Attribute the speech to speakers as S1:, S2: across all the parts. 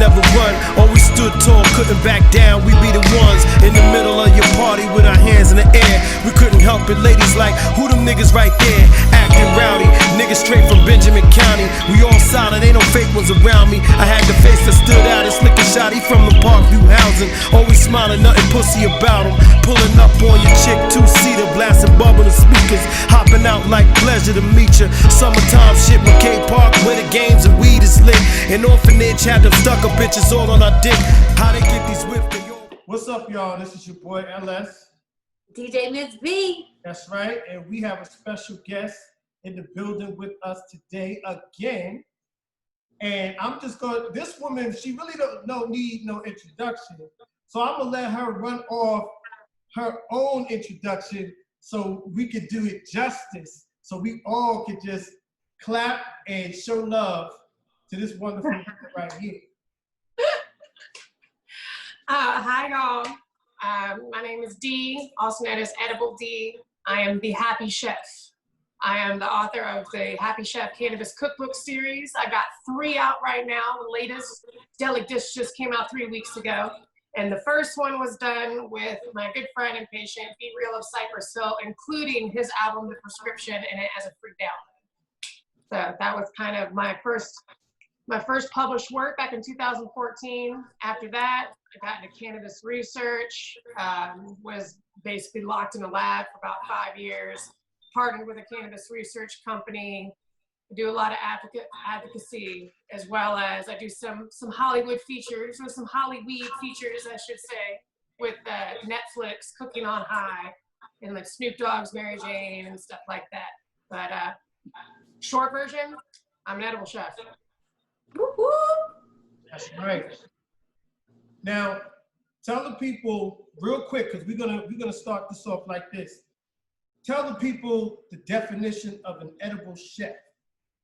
S1: never run. Always stood tall, couldn't back down. We be the ones in the middle of your party with our hands in the air. We couldn't help it, ladies like, who them niggas right there? Acting rowdy, niggas straight from Benjamin County. We all solid, ain't no fake ones around me. I had the face that stood out and slick and shotty from the Parkview housing. Always smiling, nothing pussy about him. Pulling up on your chick, two-seater, blasting bubble the speakers. Hopping out like pleasure to meet you. Summertime shit with K-Park, where the games and weed is lit. An orphanage had them stuck-up bitches all on our dick. How they get these whipped?
S2: What's up, y'all? This is your boy LS.
S3: DJ Miss B.
S2: That's right, and we have a special guest in the building with us today again. And I'm just going, this woman, she really don't need no introduction. So I'm gonna let her run off her own introduction so we could do it justice. So we all could just clap and show love to this wonderful woman right here.
S4: Hi, y'all. My name is Dee, also known as Edible D. I am the Happy Chef. I am the author of the Happy Chef Cannabis Cookbook series. I got 3 out right now. The latest Deli Dish just came out 3 weeks ago. And the first one was done with my good friend and patient, Be Real of Cypress Hill, including his album, The Prescription, in it as a free download. So that was kind of my first published work back in 2014. After that, I got into cannabis research, was basically locked in a lab for about 5 years, partnered with a cannabis research company. I do a lot of advocacy, as well as I do some Hollywood features, or some Hollyweed features, I should say, with Netflix, Cooking on High, and like Snoop Dogg's Mary Jane and stuff like that. But short version, I'm an edible chef.
S3: Woo-hoo.
S2: That's right. Now, tell the people real quick, because we're gonna start this off like this. Tell the people the definition of an edible chef,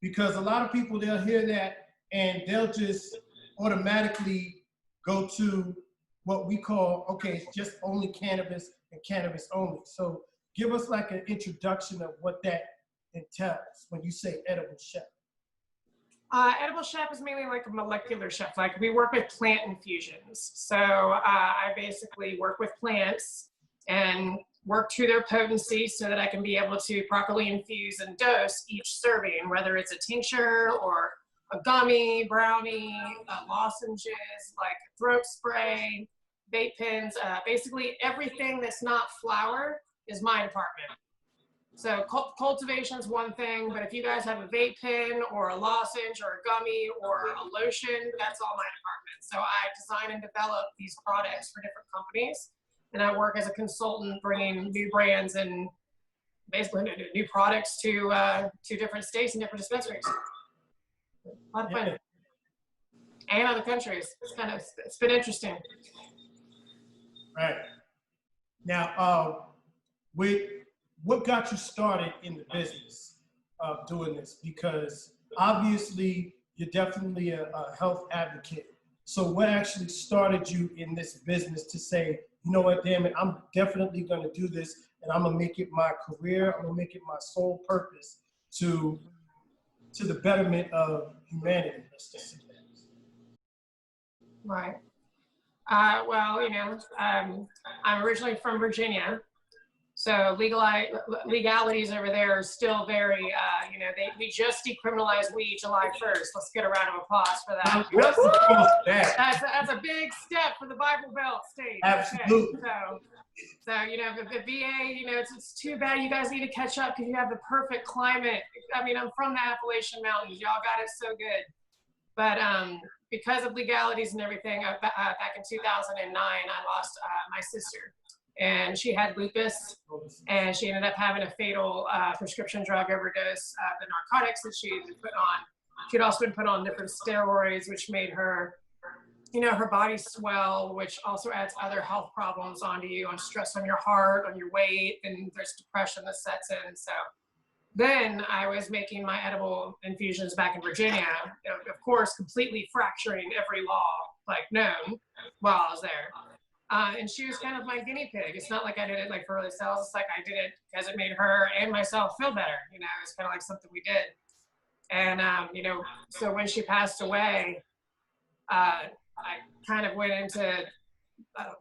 S2: because a lot of people, they'll hear that and they'll just automatically go to what we call, okay, it's just only cannabis and cannabis only. So give us like an introduction of what that entails when you say edible chef.
S4: Edible chef is mainly like a molecular chef. Like, we work with plant infusions. So I basically work with plants and work to their potency so that I can be able to properly infuse and dose each serving, whether it's a tincture or a gummy, brownie, lozenges, like throat spray, vape pens. Basically everything that's not flower is my department. So cultivation is one thing, but if you guys have a vape pen or a lozenge or a gummy or a lotion, that's all my department. So I design and develop these products for different companies, and I work as a consultant bringing new brands and basically new products to different states and different dispensaries. A lot of fun. And other countries. It's been interesting.
S2: Right. Now, what got you started in the business of doing this? Because obviously you're definitely a health advocate. So what actually started you in this business to say, you know what, damn it, I'm definitely gonna do this and I'm gonna make it my career, I'm gonna make it my sole purpose to the betterment of humanity, let's just say that.
S4: Right. Well, you know, I'm originally from Virginia. So legalities over there are still very, you know, we just decriminalized weed July 1st. Let's get a round of applause for that. That's a big step for the Bible Belt state.
S2: Absolutely.
S4: Okay. So, you know, the VA, you know, it's too bad you guys need to catch up because you have the perfect climate. I mean, I'm from the Appalachian Mountains. Y'all got it so good. But because of legalities and everything, back in 2009, I lost my sister. And she had lupus, and she ended up having a fatal prescription drug overdose, the narcotics that she had been put on. She'd also been put on different steroids, which made her, you know, her body swell, which also adds other health problems onto you, on stress on your heart, on your weight, and there's depression that sets in. So then I was making my edible infusions back in Virginia, of course, completely fracturing every law like known while I was there. And she was kind of my guinea pig. It's not like I did it like for early sales. It's like I did it because it made her and myself feel better. You know, it's kind of like something we did. And, you know, so when she passed away, kind of went into, I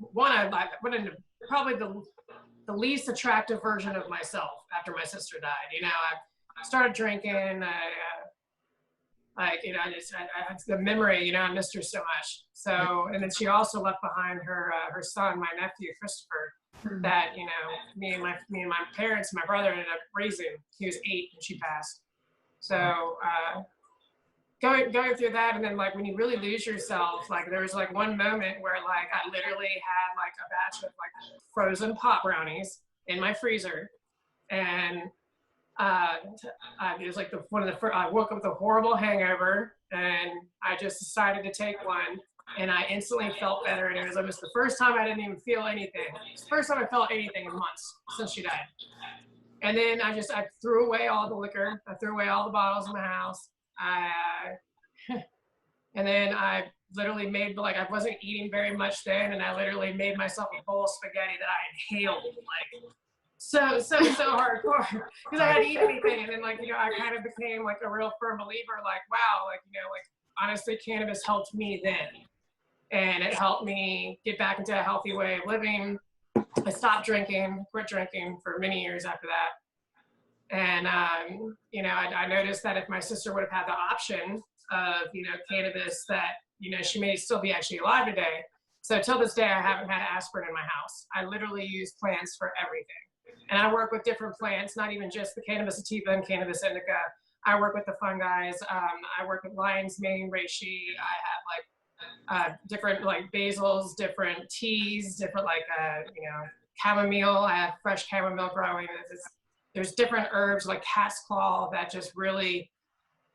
S4: went into probably the least attractive version of myself after my sister died. You know, I started drinking. You know, I the memory, you know, I missed her so much. So, and then she also left behind her son, my nephew Christopher, that, you know, me and my parents, my brother ended up raising. He was 8 when she passed. So going through that, and then like when you really lose yourself, like there was like one moment where like I literally had like a batch of like frozen pot brownies in my freezer, and it was like I woke up with a horrible hangover, and I just decided to take one, and I instantly felt better. And it was almost the first time I didn't even feel anything. It's the first time I felt anything in months since she died. And then I threw away all the liquor. I threw away all the bottles in the house. And then I literally made, like, I wasn't eating very much then, and I literally made myself a bowl of spaghetti that I inhaled, like, so hardcore, because I hadn't eaten anything. And then, like, you know, I kind of became like a real firm believer, like, wow, like, you know, like, honestly, cannabis helped me then, and it helped me get back into a healthy way of living. I stopped drinking, quit drinking for many years after that. And you know, I noticed that if my sister would have had the option of, you know, cannabis, that, you know, she may still be actually alive today. So till this day, I haven't had aspirin in my house. I literally use plants for everything. And I work with different plants, not even just the cannabis sativa and cannabis indica. I work with the fungi. I work with lion's mane, reishi. I have like different like basils, different teas, different like, you know, chamomile. I have fresh chamomile growing. There's different herbs like cat's claw that just really,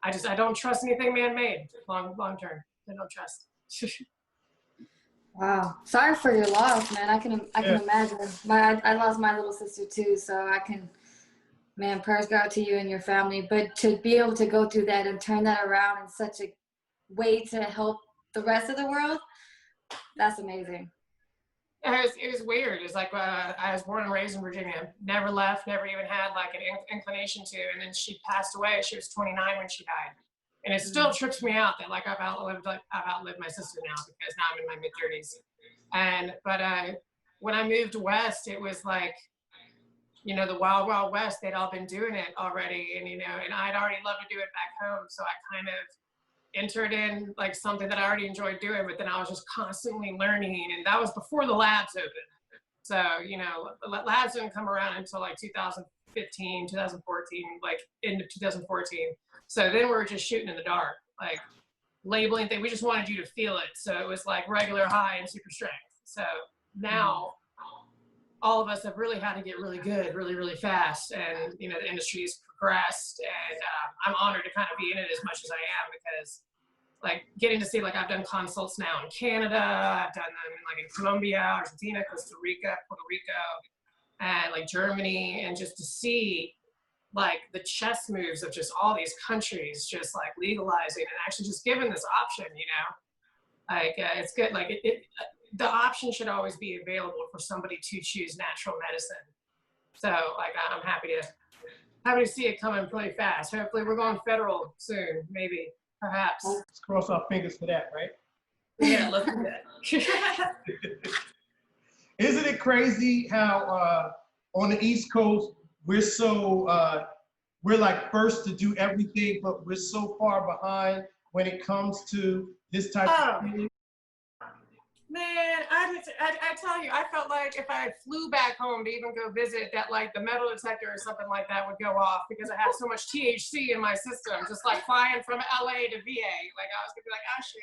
S4: I don't trust anything man-made long term. I don't trust.
S5: Wow. Sorry for your loss, man. I can imagine. I lost my little sister too, so I can, man, prayers go out to you and your family. But to be able to go through that and turn that around in such a way to help the rest of the world, that's amazing.
S4: It was weird. It's like, I was born and raised in Virginia, never left, never even had like an inclination to, and then she passed away. She was 29 when she died. And it still trips me out that like I've outlived my sister now, because now I'm in my mid-30s. But when I moved west, it was like, you know, the wild west. They'd all been doing it already, and, you know, and I'd already loved to do it back home, so I kind of entered in like something that I already enjoyed doing, but then I was just constantly learning, and that was before the labs opened. So, you know, labs didn't come around until like 2015, 2014, like into 2014. So then we were just shooting in the dark, like labeling things. We just wanted you to feel it. So it was like regular, high, and super strength. So now all of us have really had to get really good, really, really fast. And, you know, the industry's progressed, and I'm honored to kind of be in it as much as I am, because like getting to see, like, I've done consults now in Canada, I've done them in, like, in Colombia, Argentina, Costa Rica, Puerto Rico, and like Germany, and just to see like the chess moves of just all these countries just like legalizing and actually just giving this option, you know, like it's good. Like the option should always be available for somebody to choose natural medicine. So like I'm happy to see it coming pretty fast. Hopefully we're going federal soon, maybe, perhaps.
S2: Let's cross our fingers for that, right?
S4: Yeah, let's do that.
S2: Isn't it crazy how on the East Coast we're so we're like first to do everything, but we're so far behind when it comes to this type of thing?
S4: Man, I tell you, I felt like if I flew back home to even go visit, that like the metal detector or something like that would go off, because I have so much THC in my system, just like flying from LA to VA. Like I was gonna be like, oh shit.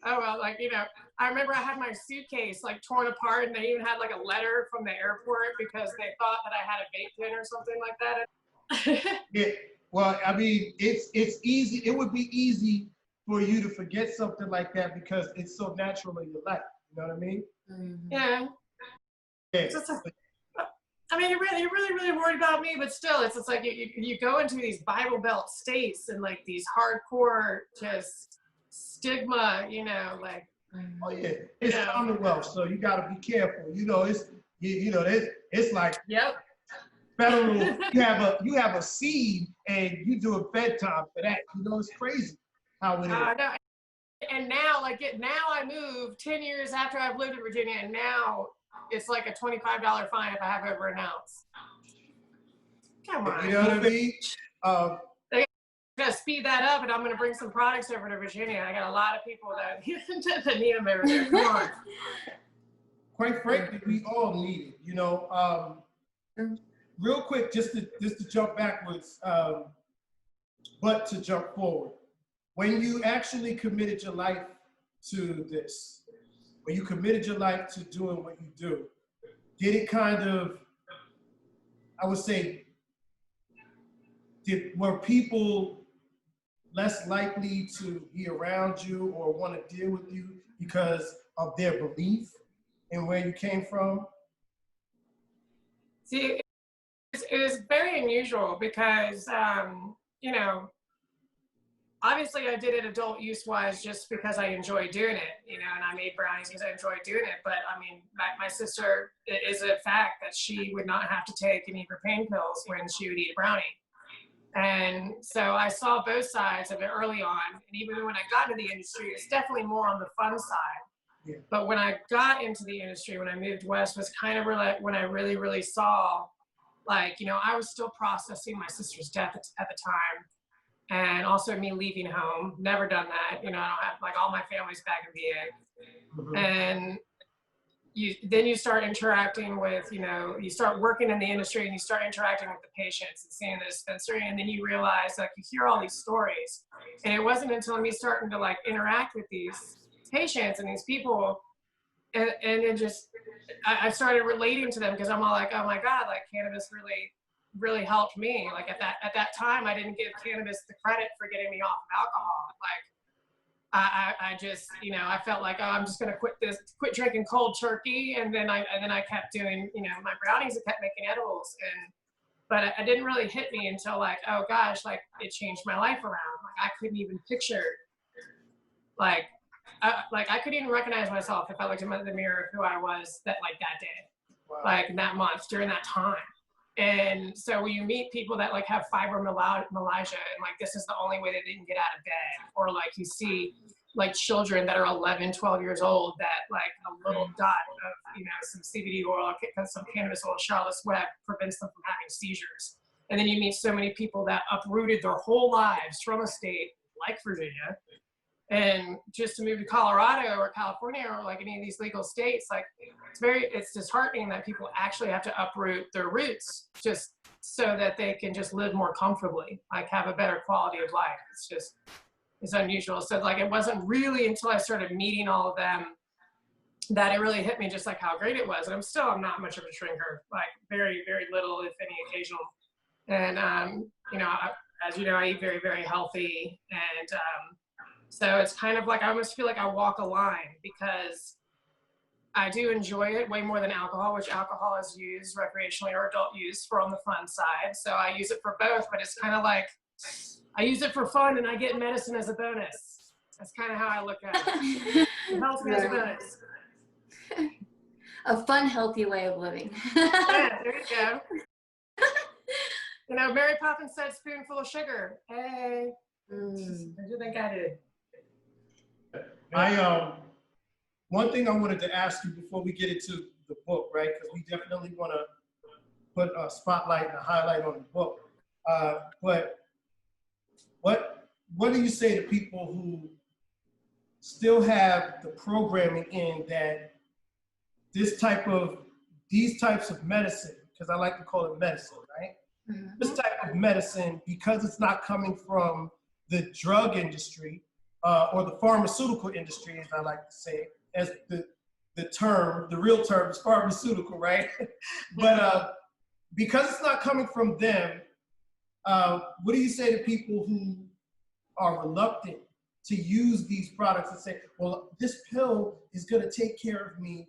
S4: Oh well, like, you know, I remember I had my suitcase like torn apart, and they even had like a letter from the airport because they thought that I had a vape pen or something like that.
S2: Yeah, well, I mean, it's easy. It would be easy for you to forget something like that because it's so natural in your life. You know what I mean?
S5: Mm-hmm.
S4: Yeah.
S2: Yeah.
S4: I mean, you're really worried about me, but still, it's like you go into these Bible Belt states and like these hardcore just stigma, you know, like.
S2: Oh yeah, it's Commonwealth, so you got to be careful. You know, it's like
S4: yep.
S2: Federal. you have a seed and you do a bedtime for that. You know, it's crazy how it is.
S4: No, And now, now I moved 10 years after I've lived in Virginia, and now it's like a $25 fine if I have over an ounce. Come on.
S2: You know what I mean?
S4: They're gonna speed that up, and I'm gonna bring some products over to Virginia. I got a lot of people that need them over there. Come on.
S2: Quite frankly, we all need it. You know, real quick, just to jump backwards, but to jump forward. When you actually committed your life to this, when you committed your life to doing what you do, did it kind of, I would say, were people less likely to be around you or want to deal with you because of their belief in where you came from?
S4: See, it was very unusual because, you know, obviously I did it adult use wise just because I enjoy doing it, you know, and I made brownies because I enjoy doing it. But I mean, my sister, it is a fact that she would not have to take any of her pain pills when she would eat a brownie. And so I saw both sides of it early on. And even when I got into the industry, it's definitely more on the fun side.
S2: Yeah.
S4: But when I got into the industry, when I moved west, was kind of when I really, really saw, like, you know, I was still processing my sister's death at the time. And also me leaving home, never done that. You know, I don't have, like, all my family's back in VA.
S2: Mm-hmm.
S4: And then you start interacting with, you know, you start working in the industry and you start interacting with the patients and seeing the dispensary, and then you realize, like, you hear all these stories. And it wasn't until me starting to, like, interact with these patients and these people, and it just, I started relating to them, because I'm all like, oh my God, like, cannabis really helped me. Like, at that time, I didn't give cannabis the credit for getting me off of alcohol. Like, I just, you know, I felt like, oh, I'm just gonna quit drinking cold turkey, and then I kept doing, you know, my brownies and kept making edibles, but it didn't really hit me until, like, oh gosh, like, it changed my life around. Like, I couldn't even picture, like I couldn't even recognize myself if I looked in the mirror of who I was that day,
S2: Wow.
S4: like that month during that time. And so when you meet people that, like, have fibromyalgia, and, like, this is the only way that they can get out of bed, or, like, you see, like, children that are 11, 12 years old that, like, a little dot of, you know, some CBD oil, some cannabis oil, Charlotte's Web, prevents them from having seizures. And then you meet so many people that uprooted their whole lives from a state like Virginia, and just to move to Colorado or California or, like, any of these legal states, like, it's disheartening that people actually have to uproot their roots just so that they can just live more comfortably, like, have a better quality of life. It's unusual. So, like, it wasn't really until I started meeting all of them that it really hit me just, like, how great it was. And I'm not much of a drinker, like, very, very little, if any, occasional. And, you know, as you know, I eat very, very healthy. And, so it's kind of like, I almost feel like I walk a line, because I do enjoy it way more than alcohol, which alcohol is used recreationally or adult use for on the fun side. So I use it for both, but it's kind of like, I use it for fun and I get medicine as a bonus. That's kind of how I look at it. It helps me as a bonus.
S5: A fun, healthy way of living.
S4: Yeah, there you go. You know, Mary Poppins said spoonful of sugar. Hey, what do you think I did?
S2: One thing I wanted to ask you before we get into the book, right? Because we definitely want to put a spotlight and a highlight on the book. But what do you say to people who still have the programming in that these types of medicine, because I like to call it medicine, right? Mm-hmm. This type of medicine, because it's not coming from the drug industry, or the pharmaceutical industry, as I like to say, as the real term is pharmaceutical, right? But because it's not coming from them, what do you say to people who are reluctant to use these products and say, well, this pill is gonna take care of me,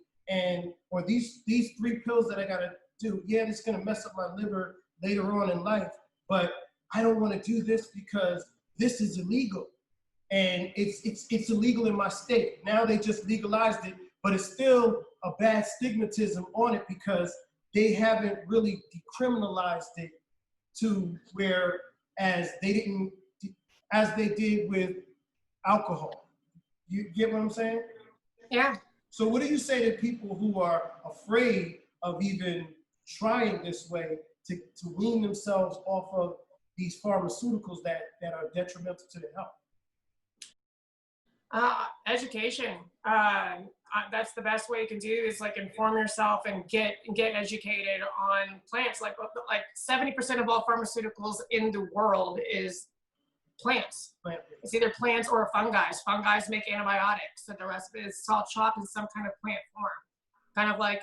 S2: or these 3 pills that I gotta do, yeah, it's gonna mess up my liver later on in life, but I don't wanna do this because this is illegal. And it's illegal in my state. Now they just legalized it, but it's still a bad stigmatism on it because they haven't really decriminalized it to where as they did with alcohol. You get what I'm saying?
S4: Yeah.
S2: So what do you say to people who are afraid of even trying this way to wean themselves off of these pharmaceuticals that are detrimental to their health?
S4: Education. That's the best way you can do is like inform yourself and get educated on plants. Like 70% of all pharmaceuticals in the world is plants. It's either plants or fungi. Fungi make antibiotics, and the rest of it is salt chopped in some kind of plant form. Kind of like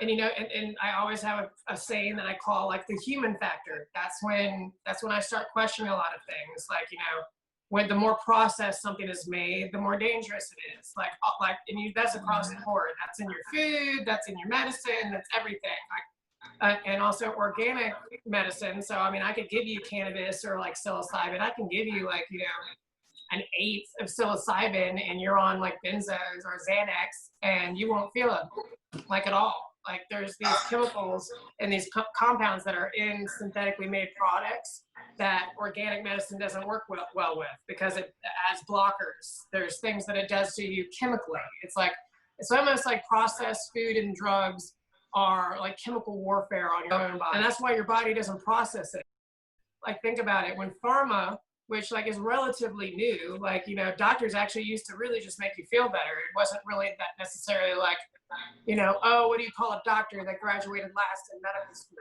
S4: and you know, and I always have a saying that I call like the human factor. That's when I start questioning a lot of things. Like, you know, when the more processed something is made, the more dangerous it is. That's across the board. That's in your food, that's in your medicine, that's everything. And also organic medicine. So, I mean, I could give you cannabis or like psilocybin. I can give you like, you know, an eighth of psilocybin and you're on like benzos or Xanax and you won't feel it like at all. Like there's these chemicals and these compounds that are in synthetically made products that organic medicine doesn't work well with because it adds blockers. There's things that it does to you chemically. It's almost like processed food and drugs are like chemical warfare on your own body. And that's why your body doesn't process it. Like think about it, when pharma, which like is relatively new, like, you know, doctors actually used to really just make you feel better. It wasn't really that necessarily like, you know, oh, what do you call a doctor that graduated last in medical school?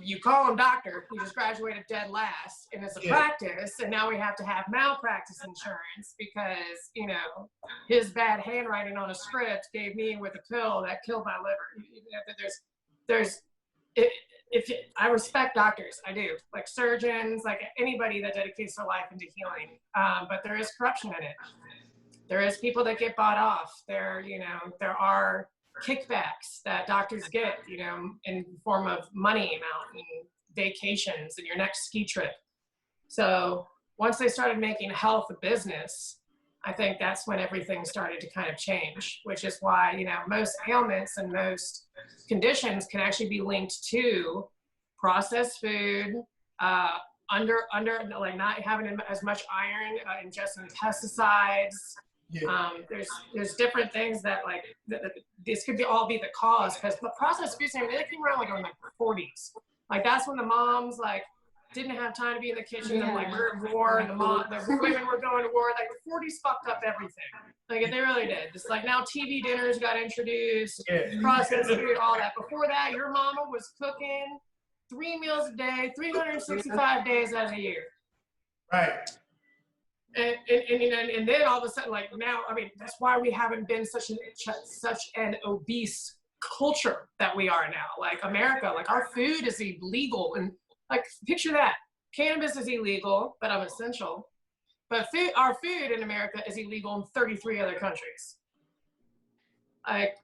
S4: You call him doctor, he just graduated dead last, and it's a practice, and now we have to have malpractice insurance because, you know, his bad handwriting on a script gave me with a pill that killed my liver. I respect doctors, I do, like surgeons, like anybody that dedicates their life into healing, but there is corruption in it. There is people that get bought off. There are kickbacks that doctors get, you know, in form of money amount and vacations and your next ski trip. So once they started making health a business, I think that's when everything started to kind of change, which is why, you know, most ailments and most conditions can actually be linked to processed food, under like not having as much iron, ingesting pesticides. There's different things that like this could all be the cause, because the processed foods, they came around like in the 40s. Like that's when the moms like didn't have time to be in the kitchen and like we're at war, and the women were going to war. Like the 40s fucked up everything. Like they really did. Just like now TV dinners got introduced, processed food, all that. Before that, your mama was cooking 3 meals a day, 365 days out of the year.
S2: Right.
S4: And then all of a sudden, like now, I mean, that's why we haven't been such an obese culture that we are now. Like America, like our food is illegal, and like picture that, cannabis is illegal, but I'm essential. But our food in America is illegal in 33 other countries. Like,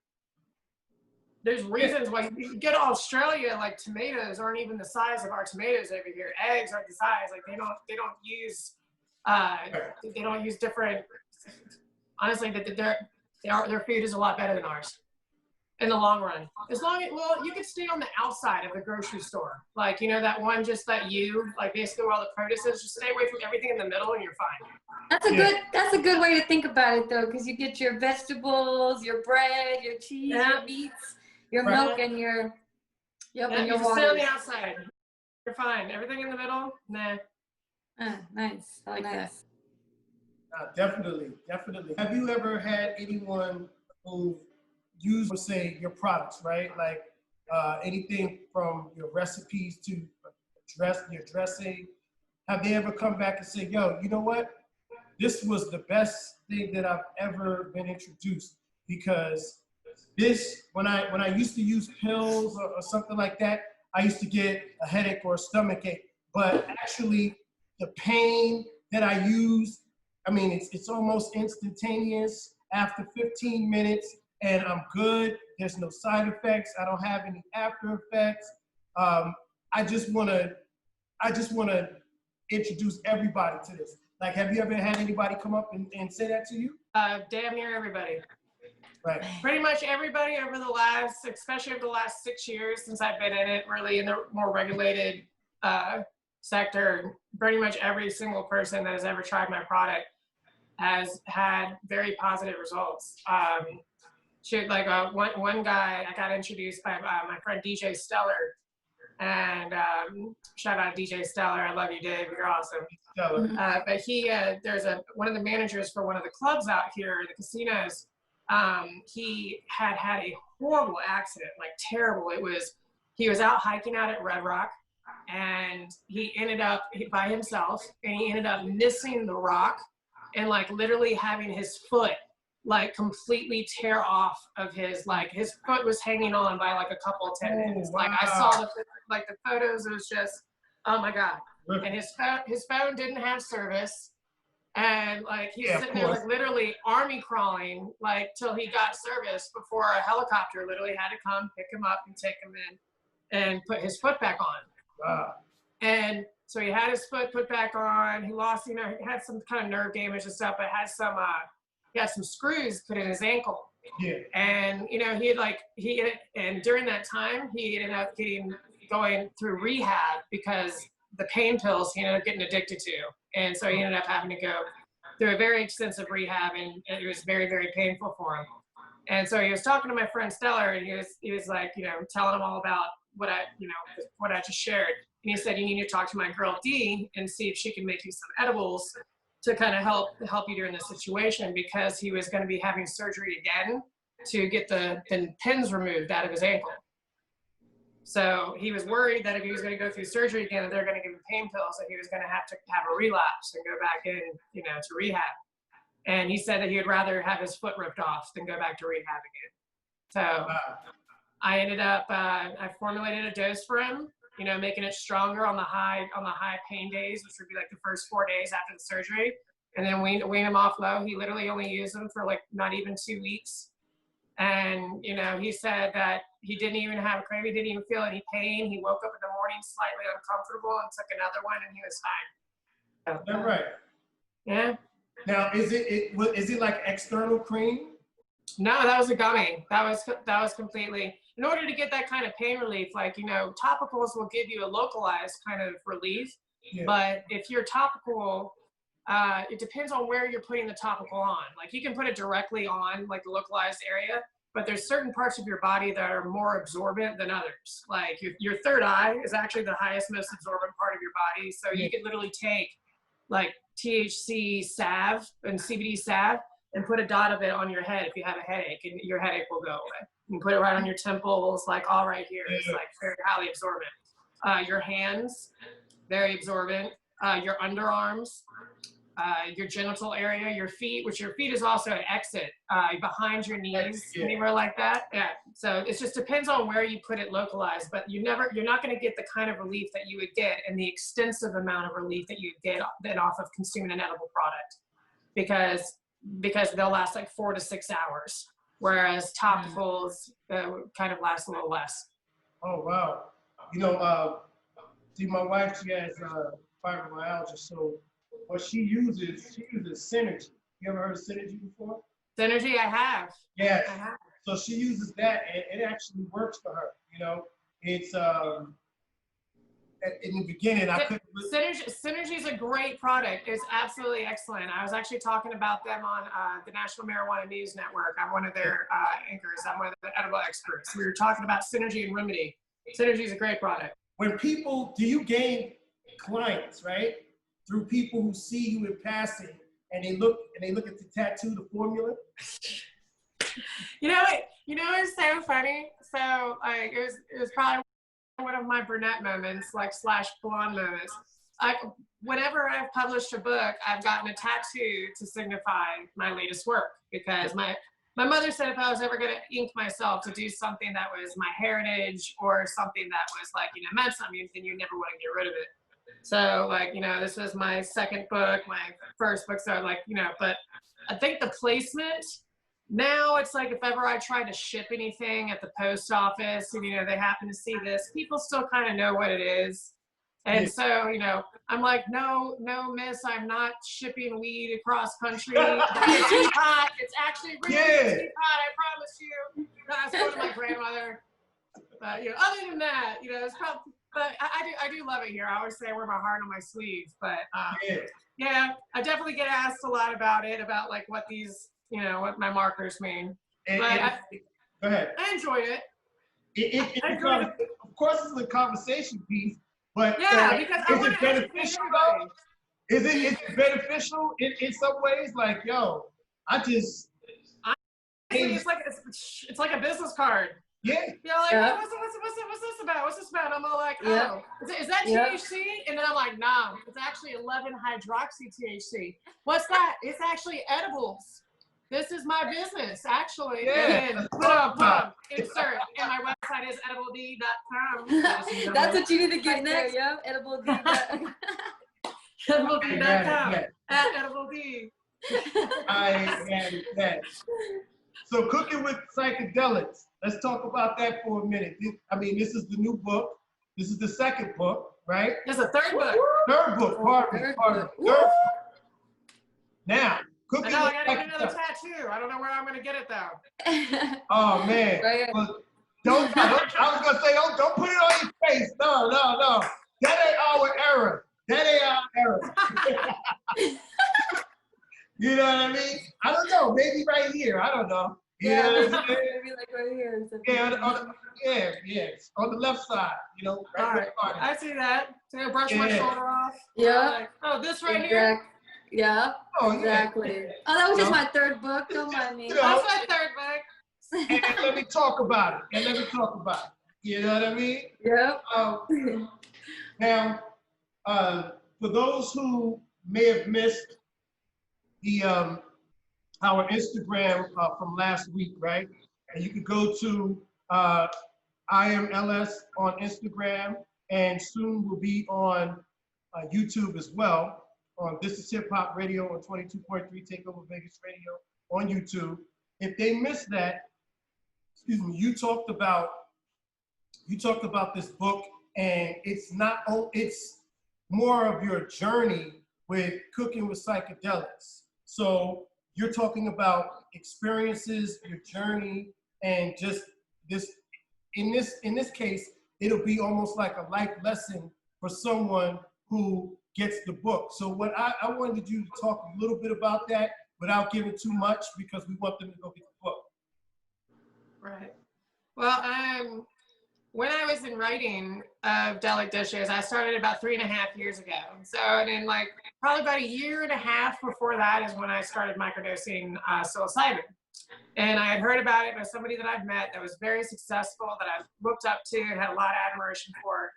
S4: there's reasons why you get to Australia, like tomatoes aren't even the size of our tomatoes over here. Eggs aren't the size. Like they don't use different. Honestly, their food is a lot better than ours in the long run. Well, you could stay on the outside of the grocery store, like, you know, that one just that you like basically where all the produce is. Just stay away from everything in the middle, and you're fine.
S5: That's a good way to think about it, though, because you get your vegetables, your bread, your cheese, your meats, your milk, and your and your
S4: you
S5: water.
S4: Stay on the outside. You're fine. Everything in the middle, nah.
S5: Nice. I like that.
S2: Definitely. Have you ever had anyone who used, say, your products, right? Like anything from your recipes to your dressing? Have they ever come back and say, yo, you know what? This was the best thing that I've ever been introduced, because this, when I used to use pills or something like that, I used to get a headache or a stomach ache. But actually, the pain that I use, I mean, it's almost instantaneous after 15 minutes, and I'm good. There's no side effects. I don't have any after effects. I just wanna introduce everybody to this. Like, have you ever had anybody come up and say that to you?
S4: Damn near everybody.
S2: Right.
S4: Pretty much everybody over the last, especially over the last 6 years since I've been in it, really in the more regulated sector, pretty much every single person that has ever tried my product has had very positive results. She like one guy I got introduced by my friend DJ Stellar, and shout out DJ Stellar, I love you, Dave, you're awesome. But he there's one of the managers for one of the clubs out here, the casinos. He had a horrible accident, like terrible. He was out hiking out at Red Rock, and he ended up by himself, and he ended up missing the rock and like literally having his foot like completely tear off of his foot was hanging on by like a couple of tendons. Wow. Like I saw the photos, it was just, oh my God. And his phone didn't have service. And like he's sitting there like literally army crawling like till he got service before a helicopter literally had to come pick him up and take him in and put his foot back on. Wow. And so he had his foot put back on. He lost, he had some kind of nerve damage and stuff, but he had some screws put in his ankle. Yeah. And and during that time he ended up going through rehab because the pain pills he ended up getting addicted to. And so he ended up having to go through a very extensive rehab, and it was very, very painful for him. And so he was talking to my friend Stellar, and he was like, telling him all about what I just shared. And he said, you need to talk to my girl Dee and see if she can make you some edibles to kind of help you during this situation, because he was going to be having surgery again to get the pins removed out of his ankle. So he was worried that if he was going to go through surgery again, that they're going to give him pain pills, that he was going to have a relapse and go back in, to rehab. And he said that he would rather have his foot ripped off than go back to rehab again. So I ended up, I formulated a dose for him, making it stronger on the high pain days, which would be like the first 4 days after the surgery, and then wean him off low. He literally only used them for like not even 2 weeks. And, he said that he didn't even have a cramp. He didn't even feel any pain. He woke up in the morning slightly uncomfortable and took another one, and he was fine.
S2: Is that right?
S4: Yeah.
S2: Now, is it like external cream?
S4: No, that was a gummy. That was completely, in order to get that kind of pain relief, like, topicals will give you a localized kind of relief. Yeah. But if you're topical, it depends on where you're putting the topical on. Like you can put it directly on like the localized area, but there's certain parts of your body that are more absorbent than others. Like your third eye is actually the highest, most absorbent part of your body. So you could literally take like THC salve and CBD salve and put a dot of it on your head if you have a headache, and your headache will go away. You can put it right on your temples, like all right here. It's like very highly absorbent. Your hands, very absorbent. Your underarms, your genital area, your feet, which your feet is also an exit behind your knees, anywhere like that. Yeah. So it just depends on where you put it localized, but you're not going to get the kind of relief that you would get and the extensive amount of relief that you get off of consuming an edible product, because they'll last like 4 to 6 hours, whereas topicals kind of last a little less.
S2: Oh, wow. See, my wife, she has fibromyalgia, so what she uses Synergy. You ever heard of Synergy before?
S4: Synergy, I have.
S2: Yes. I have. So she uses that, and it actually works for her. It's in the beginning I couldn't.
S4: Synergy is a great product. It's absolutely excellent. I was actually talking about them on the National Marijuana News Network. I'm one of their anchors. I'm one of the edible experts. We were talking about Synergy and Remedy. Synergy is a great product.
S2: Do you gain clients, right, through people who see you in passing, and they look at the tattoo, the formula?
S4: It's so funny. So like it was probably one of my brunette moments, like / blonde moments. Like whenever I've published a book, I've gotten a tattoo to signify my latest work, because my mother said if I was ever going to ink myself to do something that was my heritage or something that was like, meant something, then you never want to get rid of it. So like, this was my second book, my first book. So like, but I think the placement now, it's like if ever I try to ship anything at the post office and, they happen to see this, people still kind of know what it is. And so, I'm like, no, miss, I'm not shipping weed across country. It's too hot. It's actually really too hot, I promise you. That's one of my grandmother. But, other than that, it's but I do love it here. I always say I wear my heart on my sleeve, but
S2: Yeah.
S4: yeah, I definitely get asked a lot about it, about like what these, you know, what my markers mean.
S2: And,
S4: But
S2: go ahead.
S4: I enjoy it.
S2: It becomes, of course, it's a conversation piece, but
S4: Yeah, because I
S2: is
S4: want
S2: it
S4: to educate
S2: beneficial
S4: everybody.
S2: though? Is it beneficial in some ways? Like, yo,
S4: Honestly, it's like a business card.
S2: Yeah.
S4: You're like,
S5: Yeah.
S4: oh, what's this about? What's this about? I'm all like,
S5: Yeah.
S4: oh, is that
S5: Yeah.
S4: THC? And then I'm like, nah, it's actually 11-hydroxy THC. What's that? It's actually edibles. This is my business, actually.
S2: Yeah.
S4: And then put insert. And my website is edibled.com.
S5: That's what you need to get there, yeah. Edible D.
S4: Edibled.com. At edibled.
S2: Yeah. So Cooking with Psychedelics. Let's talk about that for a minute. This is the new book. This is the second book, right?
S4: There's a third book.
S2: Third book, pardon me. Third. Now,
S4: I
S2: Cooking
S4: know,
S2: with
S4: I gotta get another
S2: Psychedelics.
S4: tattoo. I don't know where I'm gonna get it though.
S2: Oh man.
S5: Right.
S2: Well, I was gonna say don't put it on your face. No. That ain't our era. That ain't our era. You know what I mean? I don't know. Maybe right here. I don't know. You know what I'm saying?
S5: Maybe like right here. Or
S2: Yeah, on the left side. You know,
S4: All
S2: right
S4: right,
S2: where the body.
S4: I see that. So I brush my
S2: Yeah.
S4: shoulder off.
S5: Yeah.
S4: Like, oh, this right here.
S5: Yeah.
S2: Oh, yeah.
S5: Exactly. Oh, that was just
S2: No.
S5: my third book. Don't mind me.
S2: You know.
S4: That's my third book.
S2: And let me talk about it. You know what I mean?
S5: Yep.
S2: Now, for those who may have missed the our Instagram from last week, right? And you could go to IMLS on Instagram, and soon will be on YouTube as well. On This Is Hip Hop Radio on 22.3 Takeover Vegas Radio on YouTube. If they missed that, excuse me, you talked about this book, and it's more of your journey with Cooking with Psychedelics. So you're talking about experiences, your journey, and just this. In this case, it'll be almost like a life lesson for someone who gets the book. So what I wanted you to talk a little bit about that without giving too much, because we want them to go get the book.
S4: Right. Well, when I was in writing of Delic Dishes, I started about 3.5 years ago. So, and then like probably about 1.5 years before that is when I started microdosing psilocybin. And I had heard about it by somebody that I've met that was very successful, that I looked up to and had a lot of admiration for.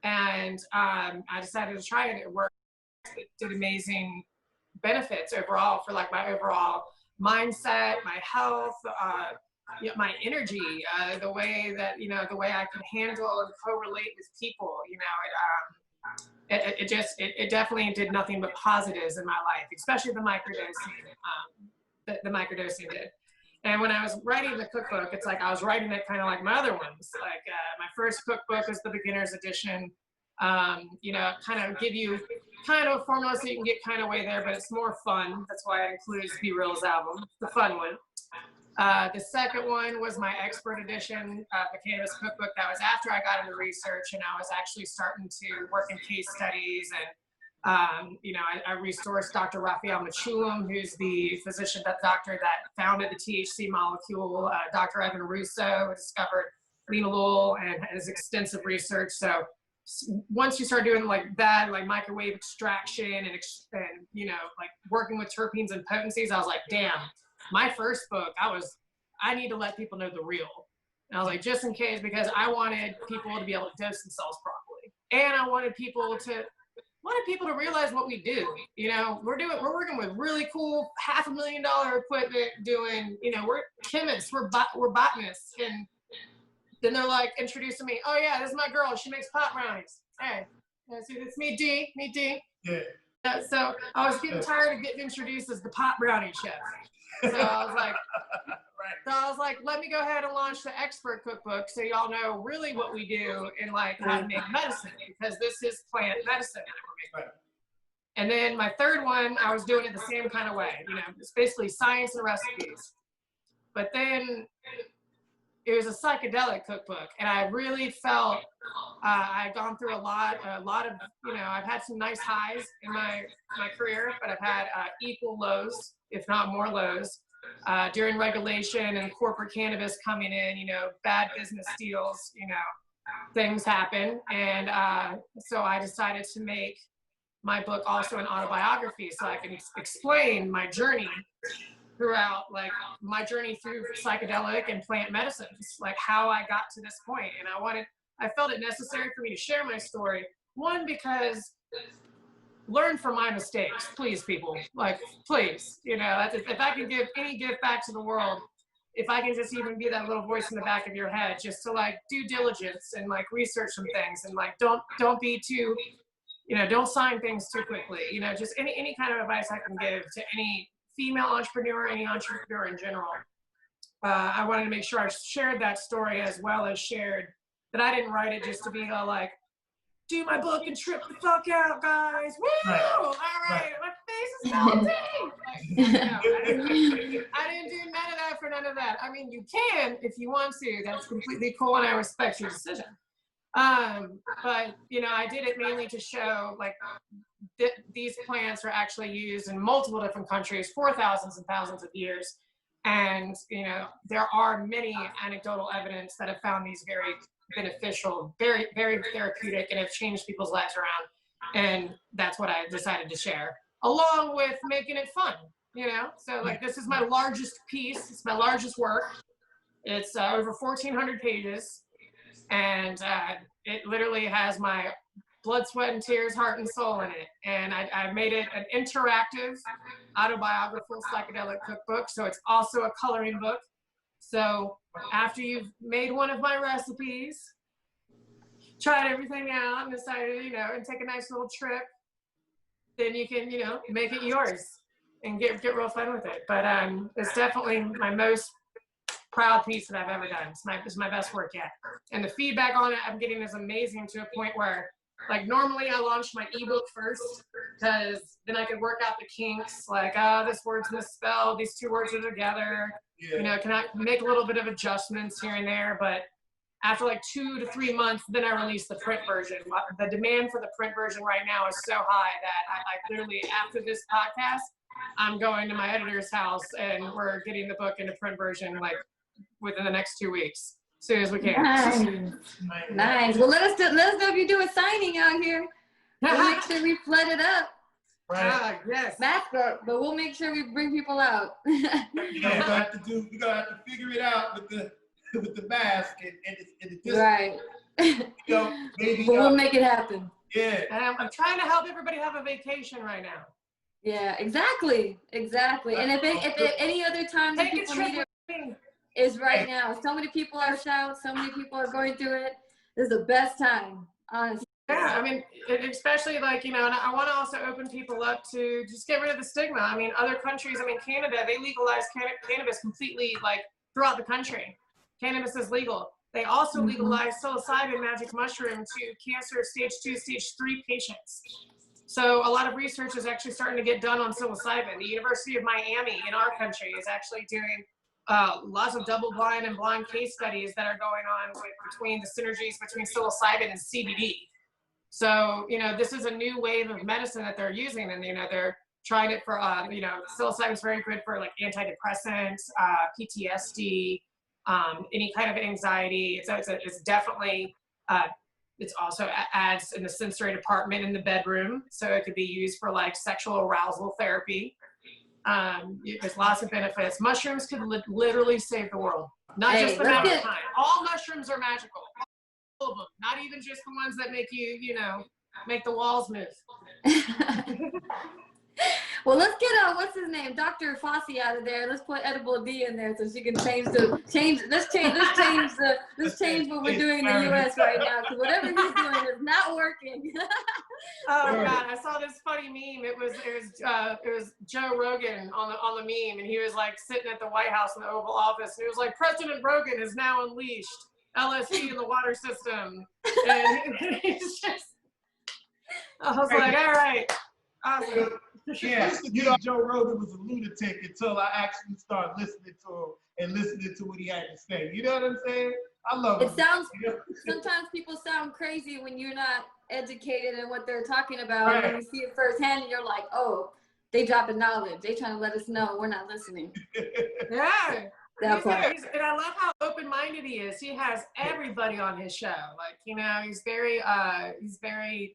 S4: And I decided to try it. It worked. It did amazing benefits overall for like my overall mindset, my health, my energy, the way that, the way I could handle and co-relate with people, it definitely did nothing but positives in my life, especially the microdosing, the microdosing did. And when I was writing the cookbook, it's like I was writing it kind of like my other ones. Like my first cookbook was the beginner's edition. Kind of give you kind of a formula so you can get kind of way there, but it's more fun. That's why it includes B Real's album, the fun one. The second one was my expert edition, the cannabis cookbook. That was after I got into research and I was actually starting to work in case studies. And, I resourced Dr. Raphael Mechoulam, who's the doctor that founded the THC molecule, Dr. Evan Russo, who discovered linalool and his extensive research. So once you start doing like that, like microwave extraction and like working with terpenes and potencies, I was like, damn. My first book, I need to let people know the real. And I was like, just in case, because I wanted people to be able to dose themselves properly. And I wanted people to realize what we do. We're working with really cool $500,000 equipment doing, we're chemists, we're botanists. And then they're like introducing me, oh yeah, this is my girl, she makes pot brownies. Hey, see, it's me D. Yeah. So I was getting tired of getting introduced as the pot brownie chef. So I was like, let me go ahead and launch the expert cookbook so y'all know really what we do and like how to make medicine, because this is plant medicine that we're making. And then my third one, I was doing it the same kind of way. It's basically science and recipes. But then it was a psychedelic cookbook, and I really felt I've gone through a lot of, I've had some nice highs in my career, but I've had equal lows, if not more lows, during regulation and corporate cannabis coming in, bad business deals, things happen. And so I decided to make my book also an autobiography so I can explain my journey throughout, like my journey through psychedelic and plant medicines, like how I got to this point. And I felt it necessary for me to share my story. One, because learn from my mistakes, please, people, like, please, if I can give any gift back to the world, if I can just even be that little voice in the back of your head, just to like do diligence and like research some things, and like, don't be too, don't sign things too quickly, just any kind of advice I can give to any female entrepreneur, any entrepreneur in general. I wanted to make sure I shared that story, as well as shared that I didn't write it just to be like, do my book and trip the fuck out, guys. Woo!
S2: Right.
S4: All right, my face is melting. I didn't do none of that for none of that. I mean, you can if you want to. That's completely cool, and I respect your decision. But I did it mainly to show like these plants are actually used in multiple different countries for thousands and thousands of years. And, there are many anecdotal evidence that have found these very beneficial, very, very therapeutic, and have changed people's lives around. And that's what I decided to share, along with making it fun, So like, this is my largest piece. It's my largest work. It's over 1,400 pages. And it literally has my blood, sweat, and tears, heart and soul in it. And I made it an interactive autobiographical psychedelic cookbook. So it's also a coloring book. So after you've made one of my recipes, tried everything out and decided, and take a nice little trip, then you can, make it yours and get real fun with it. But it's definitely my most proud piece that I've ever done. It's my best work yet. And the feedback on it I'm getting is amazing, to a point where, like, normally I launch my ebook first, because then I could work out the kinks, like, this word's misspelled, these two words are together.
S2: Yeah.
S4: Can I make a little bit of adjustments here and there? But after like 2 to 3 months, then I released the print version. The demand for the print version right now is so high that I literally, after this podcast, I'm going to my editor's house and we're getting the book into print version like within the next 2 weeks, as soon as we can.
S5: Nice. Well, let us know if you do a signing out here. We'll make sure we flood it up.
S2: Right.
S4: Yes.
S5: Mask up, but we'll make sure we bring people out.
S2: We're gonna have to figure it out with the mask and it just,
S5: right.
S2: Maybe.
S5: But we'll make it happen.
S2: Yeah.
S4: And I'm trying to help everybody have a vacation right now.
S5: Yeah, exactly. And if any other time that
S4: Take a
S5: people
S4: trip
S5: need
S4: with
S5: it
S4: me.
S5: is right now. So many people are out. So many people are going through it. This is the best time, honestly.
S4: Yeah, I mean, especially like, and I want to also open people up to just get rid of the stigma. I mean, other countries, Canada, they legalized cannabis completely, like, throughout the country. Cannabis is legal. They also legalized psilocybin magic mushroom to cancer stage 2, stage 3 patients. So a lot of research is actually starting to get done on psilocybin. The University of Miami in our country is actually doing lots of double-blind and blind case studies that are going on between the synergies between psilocybin and CBD. So, this is a new wave of medicine that they're using, and, they're trying it for, psilocybin is very good for like antidepressants, PTSD, any kind of anxiety. It's definitely, it's also adds in the sensory department in the bedroom. So it could be used for like sexual arousal therapy. There's lots of benefits. Mushrooms could literally save the world, not just the magic kind. All mushrooms are magical. All of them, not even just the ones that make you, make the walls move.
S5: Well, let's get what's his name, Dr. Fossey out of there. Let's put Edible D in there so she can change. Let's change what we're doing in the U.S. right now, because whatever he's doing is not working.
S4: Oh God, I saw this funny meme. It was Joe Rogan on the meme, and he was like sitting at the White House in the Oval Office, and he was like, President Rogan has now unleashed LSD in the water system, and he's just. I was like, all right, awesome.
S2: Yeah, you know, Joe Rogan was a lunatic until I actually started listening to him and listening to what he had to say. You know what I'm saying? I love
S5: It
S2: him.
S5: sounds,
S2: You know?
S5: sometimes people sound crazy when you're not educated in what they're talking about.
S2: Right.
S5: And when you see it firsthand, and you're like, oh, they dropping knowledge. They trying to let us know we're not listening.
S4: Yeah.
S5: That part.
S4: And I love how open-minded he is. He has everybody on his show. Like, you know, he's very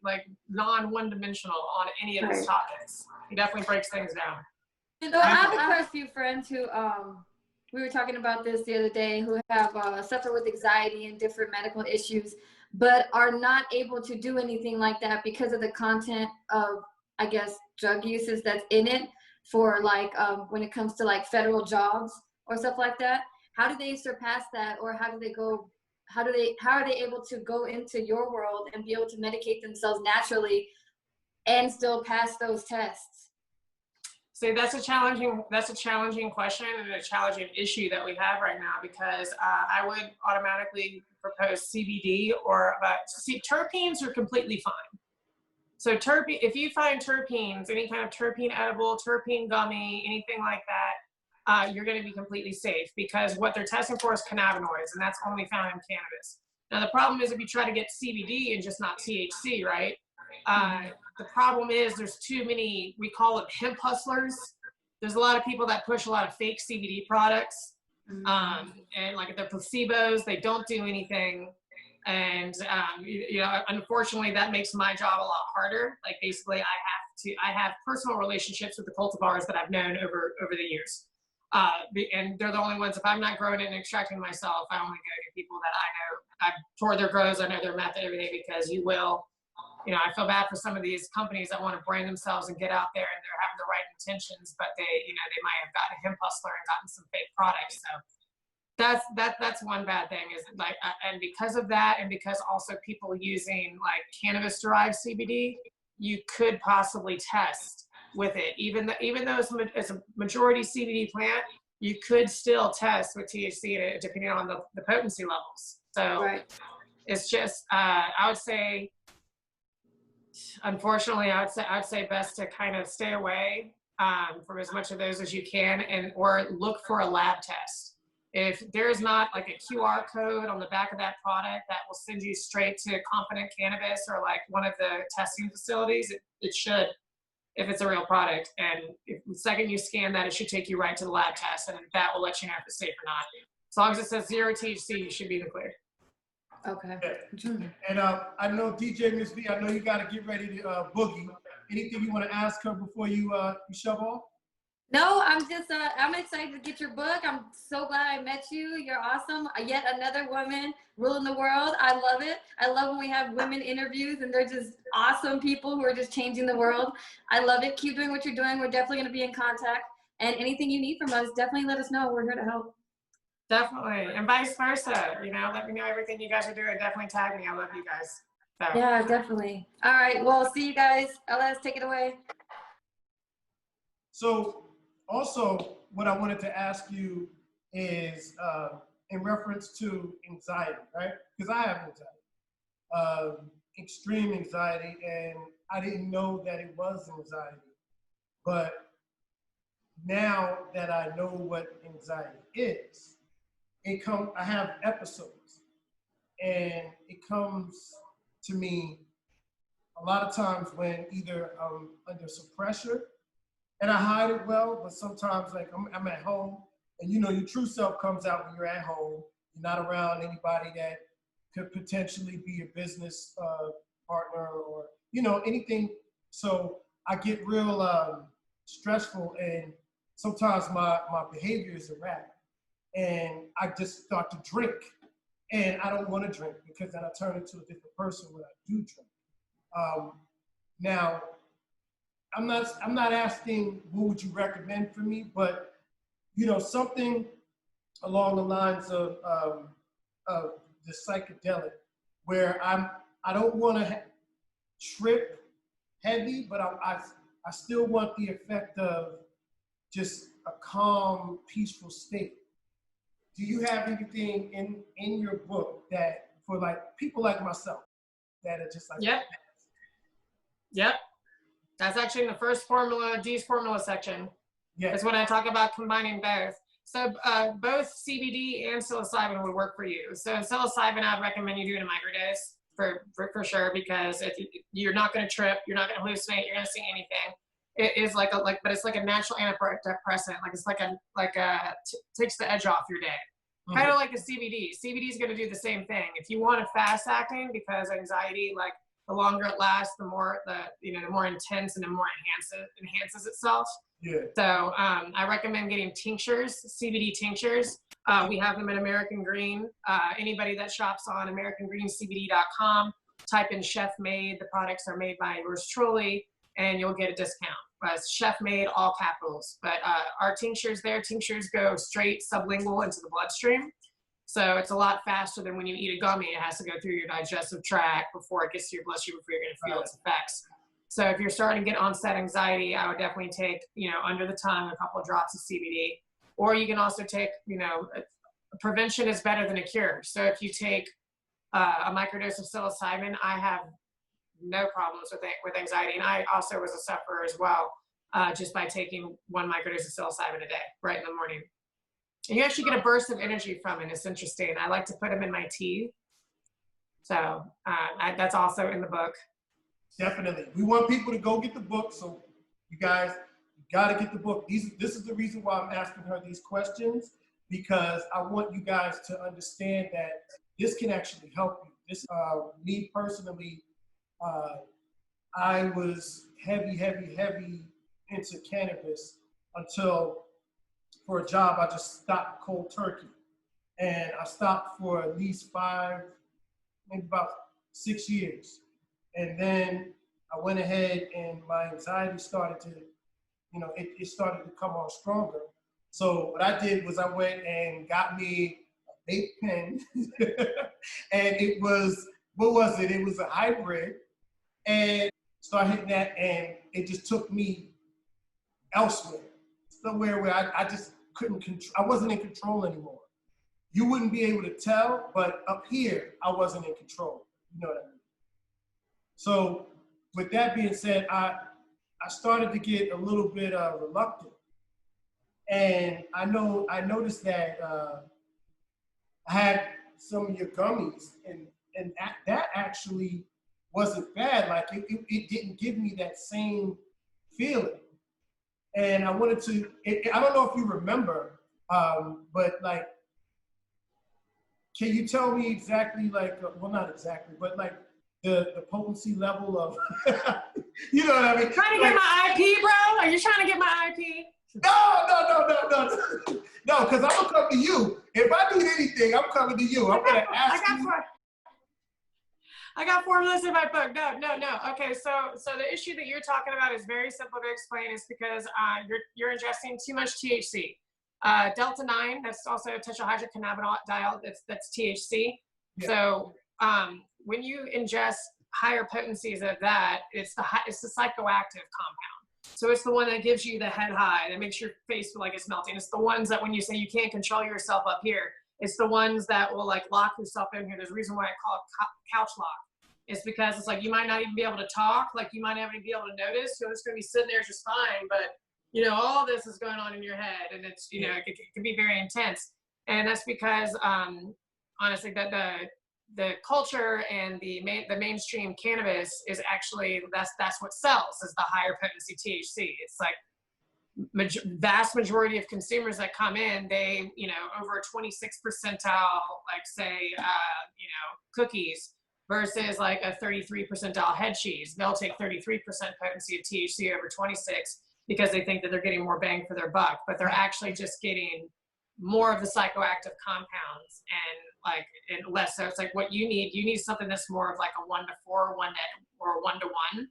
S4: like non-one-dimensional on any of his
S5: Right.
S4: topics. He definitely breaks things down.
S5: So I have quite a few friends who, we were talking about this the other day, who have suffered with anxiety and different medical issues, but are not able to do anything like that because of the content of, I guess, drug uses that's in it for like, when it comes to like federal jobs or stuff like that. How do they surpass that, or how are they able to go into your world and be able to medicate themselves naturally and still pass those tests?
S4: So that's a challenging question and a challenging issue that we have right now, because I would automatically propose CBD see, terpenes are completely fine. So if you find terpenes, any kind of terpene edible, terpene gummy, anything like that, you're going to be completely safe, because what they're testing for is cannabinoids, and that's only found in cannabis. Now the problem is if you try to get CBD and just not THC, right? The problem is there's too many, we call them hemp hustlers. There's a lot of people that push a lot of fake CBD products, and like they're placebos, they don't do anything. And, you know, unfortunately that makes my job a lot harder. Like basically I have personal relationships with the cultivars that I've known over the years. And they're the only ones, if I'm not growing it and extracting myself, I only go to people that I know. I've toured their grows, I know their method, everything, because you know, I feel bad for some of these companies that want to brand themselves and get out there and they're having the right intentions, but they might have gotten a hemp hustler and gotten some fake products. So that's one bad thing, is like, and because of that, and because also people using like cannabis derived CBD, you could possibly test with it. Even though it's a majority CBD plant, you could still test with THC depending on the potency levels. So right. It's just, I would say, unfortunately, I'd say best to kind of stay away from as much of those as you can, or look for a lab test. If there's not like a QR code on the back of that product that will send you straight to Confident Cannabis or like one of the testing facilities, it should, if it's a real product. And if the second you scan that, it should take you right to the lab test, and that will let you know if it's safe or not. As long as it says 0 THC, you should be in the clear.
S5: Okay.
S2: Yeah. And I know DJ Miss V, I know you got to get ready to boogie. Anything you want to ask her before you shove off?
S5: No, I'm just, I'm excited to get your book. I'm so glad I met you. You're awesome. Yet another woman ruling the world. I love it. I love when we have women interviews and they're just awesome people who are just changing the world. I love it. Keep doing what you're doing. We're definitely going to be in contact. And anything you need from us, definitely let us know. We're here to help.
S4: Definitely. And vice versa. You know, let me know everything you guys are doing. Definitely tag me. I love you guys. So.
S5: Yeah, definitely. All right. Well, see you guys. LS, take it away.
S2: So, also, what I wanted to ask you is in reference to anxiety, right? Because I have anxiety, extreme anxiety, and I didn't know that it was anxiety. But now that I know what anxiety is, I have episodes, and it comes to me a lot of times when either I'm under some pressure, and I hide it well, but sometimes like I'm at home, and you know your true self comes out when you're at home. You're not around anybody that could potentially be a business partner or anything. So I get real stressful, and sometimes my behavior is erratic, and I just start to drink, and I don't want to drink because then I turn into a different person when I do drink. Now. I'm not asking what would you recommend for me, but something along the lines of the psychedelic, where I don't want to trip heavy, but I still want the effect of just a calm, peaceful state. Do you have anything in your book that for like people like myself that are just like
S4: Yep. That's actually in the first formula, D's formula section.
S2: Yeah.
S4: That's when I talk about combining both. So both CBD and psilocybin would work for you. So psilocybin, I'd recommend you doing a microdose for sure, because you're not going to trip, you're not going to hallucinate, you're going to see anything. It is but it's like a natural antidepressant. Takes the edge off your day. Kind of like the CBD. CBD is going to do the same thing. If you want a fast acting, because anxiety, like the longer it lasts, the more more intense and the more enhances itself.
S2: Yeah.
S4: So I recommend getting tinctures, CBD tinctures. We have them at American Green. Anybody that shops on AmericanGreenCBD.com, type in Chef Made. The products are made by yours truly, and you'll get a discount. Chef Made, all capitals. But our tinctures go straight sublingual into the bloodstream. So it's a lot faster than when you eat a gummy. It has to go through your digestive tract before it gets to your bloodstream, before you're going to feel its effects. So if you're starting to get onset anxiety, I would definitely take, under the tongue, a couple of drops of CBD. Or you can also take, prevention is better than a cure. So if you take a microdose of psilocybin, I have no problems with anxiety. And I also was a sufferer as well, just by taking one microdose of psilocybin a day, right in the morning. And you actually get a burst of energy from it. It's interesting. I like to put them in my tea. So that's also in the book.
S2: Definitely. We want people to go get the book. So you guys, you got to get the book. This is the reason why I'm asking her these questions, because I want you guys to understand that this can actually help you. This, me personally, I was heavy into cannabis until, for a job, I just stopped cold turkey. And I stopped for at least maybe about 6 years. And then I went ahead and my anxiety started to, it started to come on stronger. So what I did was I went and got me a vape pen. And it was, what was it? It was a hybrid. And started hitting that, and it just took me elsewhere. Somewhere where I just couldn't control, I wasn't in control anymore. You wouldn't be able to tell, but up here, I wasn't in control. You know what I mean? So with that being said, I started to get a little bit reluctant. And I noticed that I had some of your gummies, and that actually wasn't bad. Like it didn't give me that same feeling. And I wanted to, I don't know if you remember, but like, can you tell me exactly, like, well, not exactly, but like the potency level of, you know what I mean?
S4: Trying to get my IP, bro? Are you trying to get my IP?
S2: No, because I'm gonna come to you. If I need anything, I'm coming to you. I'm gonna ask you.
S4: I got formulas in my book. No. Okay, so the issue that you're talking about is very simple to explain. It's because you're ingesting too much THC. Delta 9, that's also tetrahydrocannabinol, that's THC. Yeah. So when you ingest higher potencies of that, it's the psychoactive compound. So it's the one that gives you the head high, that makes your face feel like it's melting. It's the ones that when you say you can't control yourself up here, it's the ones that will like lock yourself in here. There's a reason why I call it couch lock. It's because it's like you might not even be able to talk, like you might not even be able to notice. So it's going to be sitting there just fine, but all this is going on in your head, and it's it can be very intense. And that's because honestly, that the culture and the mainstream cannabis is actually that's what sells, is the higher potency THC. It's like vast majority of consumers that come in, they over a 26 percentile, like say cookies versus like a 33 percentile head cheese. They'll take 33% potency of THC over 26 because they think that they're getting more bang for their buck, but they're actually just getting more of the psychoactive compounds and less. So it's like what you need something that's more of like a 1 to 4, 1 to 1,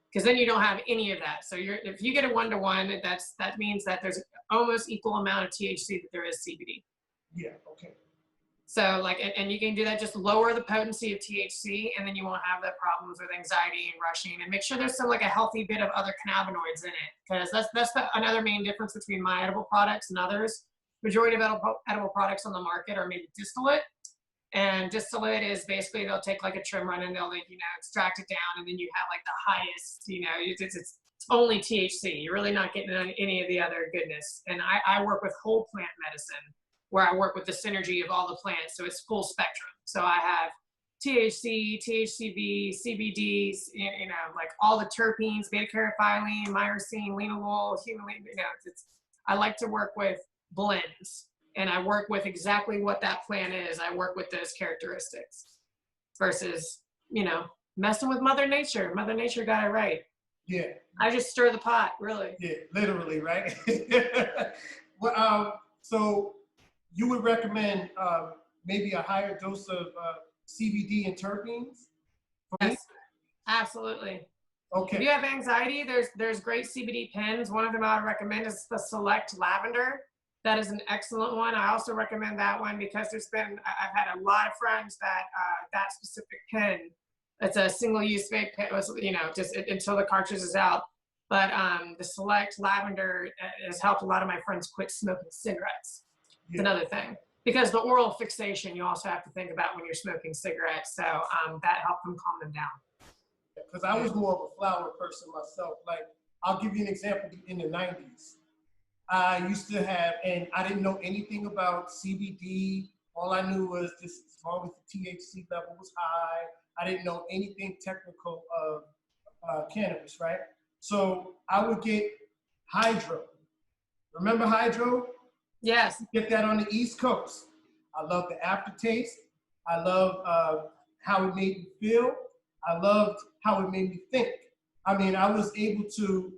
S4: because then you don't have any of that. So if you get a 1 to 1, that means that there's almost equal amount of THC that there is CBD.
S2: Yeah. Okay.
S4: So and you can do that, just lower the potency of THC, and then you won't have the problems with anxiety and rushing, and make sure there's some like a healthy bit of other cannabinoids in it, because that's another main difference between my edible products and others. Majority of edible products on the market are made distillate, and distillate is basically they'll take like a trim run and they'll extract it down, and then you have like the highest, it's only THC. You're really not getting any of the other goodness. And I work with whole plant medicine, where I work with the synergy of all the plants. So it's full spectrum. So I have THC, THCV, CBDs, you know, like all the terpenes, beta-caryophyllene, myrcene, linalool, humulene, you know, I like to work with blends, and I work with exactly what that plant is. I work with those characteristics versus, you know, messing with Mother Nature. Mother Nature got it right.
S2: Yeah.
S4: I just stir the pot, really.
S2: Yeah, literally, right? Well, so you would recommend maybe a higher dose of CBD and terpenes?
S4: Yes, absolutely.
S2: Okay.
S4: If you have anxiety, there's great CBD pens. One of them I would recommend is the Select Lavender. That is an excellent one. I also recommend that one because I've had a lot of friends that that specific pen, it's a single-use vape pen, you know, just until the cartridge is out. But the Select Lavender has helped a lot of my friends quit smoking cigarettes. It's another thing. Because the oral fixation, you also have to think about when you're smoking cigarettes. So that helped them calm them down.
S2: Because I was more of a flower person myself. Like, I'll give you an example. In the 90s, I used to have, and I didn't know anything about CBD. All I knew was just as long as the THC level was high, I didn't know anything technical of cannabis, right? So I would get hydro. Remember hydro?
S4: Yes.
S2: Get that on the East Coast. I love the aftertaste. I love how it made me feel. I loved how it made me think. I mean, I was able to,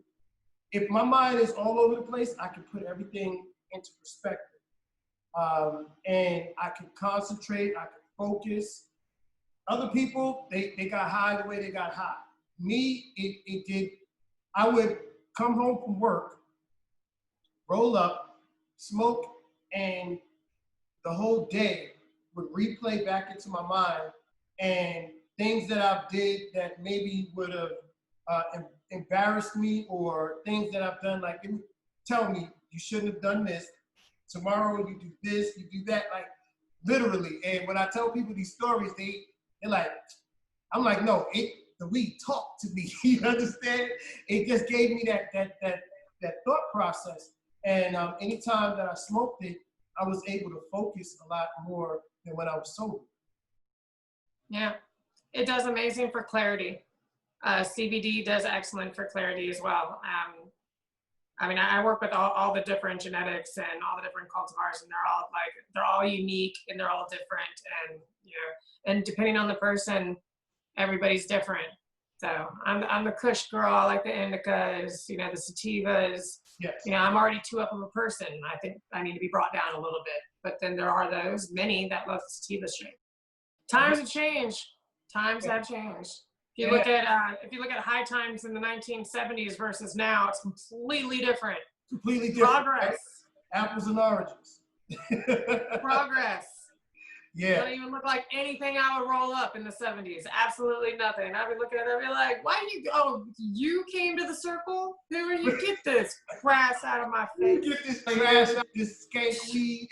S2: if my mind is all over the place, I can put everything into perspective. And I can concentrate, I can focus. Other people, they got high the way they got high. Me, it did, I would come home from work, roll up, smoke, and the whole day would replay back into my mind, and things that I did that maybe would have embarrassed me, or things that I've done, like it would tell me, you shouldn't have done this. Tomorrow you do this, you do that, like literally. And when I tell people these stories, they're like, I'm like, no, the weed talked to me. You understand? It just gave me that thought process. And anytime that I smoked it, I was able to focus a lot more than when I was sober.
S4: Yeah, it does amazing for clarity. CBD does excellent for clarity as well. I mean, I work with all the different genetics and all the different cultivars, and they're all unique and they're all different. And you know, and depending on the person, everybody's different. So I'm the Kush girl. I like the indicas, you know, the sativas.
S2: Yes.
S4: You know, I'm already too up of a person. I think I need to be brought down a little bit. But then there are many that love the sativa strain. Times have changed. Times have changed. If you look at high times in the 1970s versus now, it's completely different.
S2: Completely different.
S4: Progress.
S2: Right? Apples and oranges.
S4: Progress.
S2: Yeah.
S4: It don't even look like anything I would roll up in the 70s. Absolutely nothing. I'd be looking at it and be like, why you came to the circle? Who are you? Get this grass out of my face.
S2: Get this trash out, this skank weed.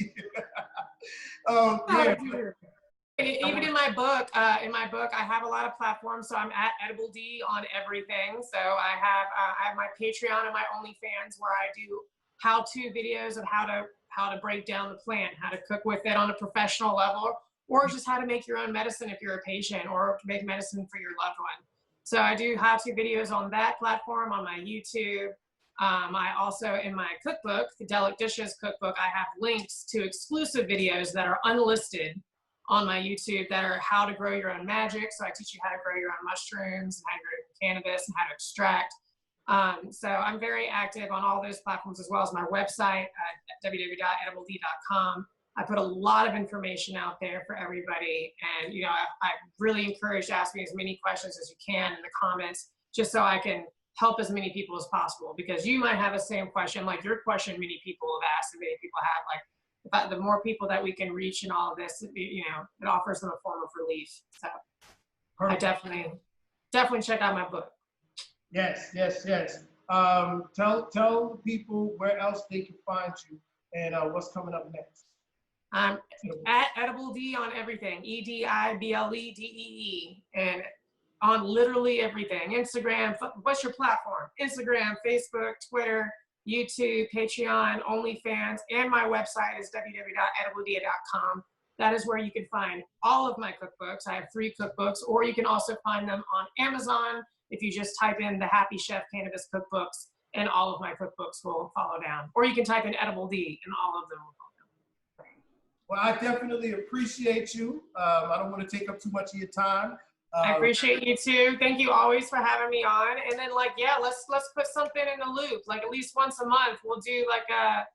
S2: Yeah.
S4: Even in my book, I have a lot of platforms. So I'm at Edible D on everything. So I have my Patreon and my OnlyFans, where I do how-to videos of how to break down the plant, how to cook with it on a professional level, or just how to make your own medicine if you're a patient, or make medicine for your loved one. So I do how-to videos on that platform, on my YouTube. I also, in my cookbook, the Delic Dishes cookbook, I have links to exclusive videos that are unlisted on my YouTube that are how to grow your own magic. So I teach you how to grow your own mushrooms, and how to grow cannabis, and how to extract. So I'm very active on all those platforms, as well as my website at www.edibled.com. I put a lot of information out there for everybody. And, you know, I really encourage you to ask me as many questions as you can in the comments, just so I can help as many people as possible. Because you might have the same question, like your question many people have asked, and many people have, like, the more people that we can reach in all of this, you know, it offers them a form of relief. So perfect. I definitely check out my book.
S2: Yes. Tell people where else they can find you, and what's coming up next.
S4: At Edible D on everything, EDIBLEDEE, and on literally everything. Instagram, what's your platform? Instagram, Facebook, Twitter, YouTube, Patreon, OnlyFans, and my website is www.edibledia.com. That is where you can find all of my cookbooks. I have 3 cookbooks, or you can also find them on Amazon if you just type in the Happy Chef Cannabis Cookbooks, and all of my cookbooks will follow down. Or you can type in Edible D, and all of them will follow down.
S2: Well, I definitely appreciate you. I don't want to take up too much of your time.
S4: I appreciate you too. Thank you always for having me on. And then let's put something in the loop. Like at least once a month, we'll do like the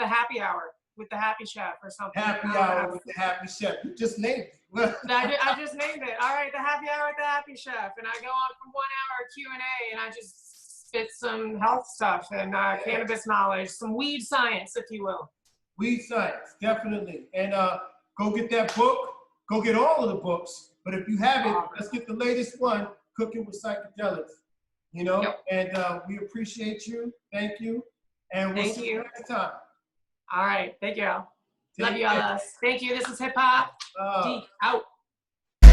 S4: happy hour with the Happy Chef or something.
S2: Happy hour with the Happy Chef. You just named it.
S4: I just named it. All right, the happy hour with the Happy Chef. And I go on for 1 hour Q&A and I just spit some health stuff and cannabis knowledge, some weed science, if you will.
S2: Weed science, definitely. And go get that book. Go get all of the books. But if you haven't, let's get the latest one, Cooking with Psychedelics.
S4: Yep.
S2: And we appreciate you. Thank you. And we'll see you next time.
S4: All right. Thank you. Love you all. Thank you. This is Hip Hop. D out.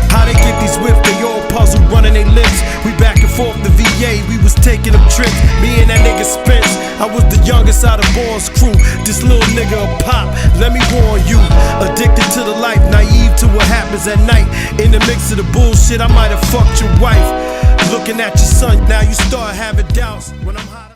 S1: How they get these whips, they all puzzle, running they lips. We back and forth the VA, we was taking them trips. Me and that nigga Spence, I was the youngest out of Bourne's crew. This little nigga a pop, let me warn you. Addicted to the life, naive to what happens at night. In the mix of the bullshit, I might have fucked your wife. Looking at your son, now you start having doubts when I'm hot.